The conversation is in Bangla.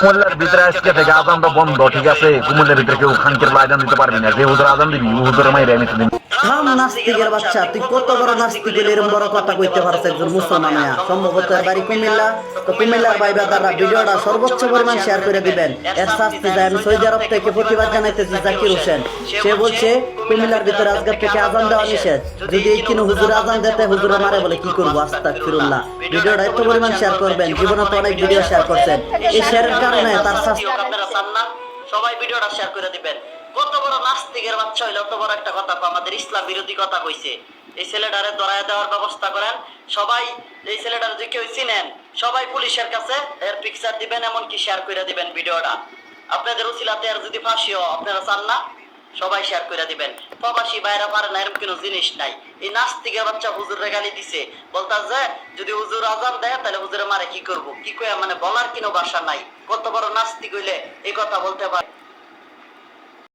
কুমিল্লার ভিতরে আজকে থেকে আজানটা বন্ধ, ঠিক আছে? কুমিল্লার ভিতরে কেউ খানকের আজান দিতে পারবি না। যে হুজুর আজান দিবি হুজুরের মাইরে আমি দিন। থাম নাস্তিকের বাচ্চা, তুই কত বড় নাস্তিক হইলে এরকম বড় কথা কইতে পারছ একজন মুসলমান হইয়া? সম্ভবত এর বাড়ি কুমিল্লা। তো কুমিল্লার ভাইবা দ্বারা ভিডিওটা সর্বোচ্চ পরিমাণ শেয়ার করে দিবেন। এর শাস্তি যায় আমি সৌদি আরব থেকে প্রতিবাদ জানাইতেছি জাকির হোসেন। সে বলছে কুমিল্লার ভিতরে আজকের থেকে আজান দেওয়া নিষেধ। যদি এই কিনো হুজুর আজান দিতে হুজুরে মারে বলে কি করবো? আস্তাগফিরুল্লাহ। ভিডিওটা এত পরিমাণ শেয়ার করবেন, জীবনে তো অনেক ভিডিও শেয়ার করছেন, এই শেয়ারের কারণে তার শাস্তি আপনারা চান না। সবাই ভিডিওটা শেয়ার করে দিবেন। কত বড় নাস্তিকের বাচ্চা হইলে অত বড় একটা কথা আমাদের ইসলাম বিরোধী কথা কইছে। এই ছেলেটারে ধরায় দেওয়ার ব্যবস্থা করেন সবাই। এই ছেলেটারে যদি কেউ চিনেন সবাই পুলিশের কাছে এর পিকচার দিবেন, এমনকি শেয়ার করে দিবেন ভিডিওটা। আপনাদের উসিলাতে আর যদি ফাঁসিও আপনারা চান না, সবাই শেয়ার করে দিবেন। প্রবাসী বাইরা পারে না, এরকম কোনো জিনিস নাই। এই নাস্তিকের বাচ্চা হুজুরের গালি দিছে, বলতা যে যদি হুজুর আজান দেয় তাহলে হুজুরে মারে কি করব? কি কয়ে মানে বলার কোনো ভাষা নাই। কত বড় নাস্তিক হইলে এই কথা বলতে পারে?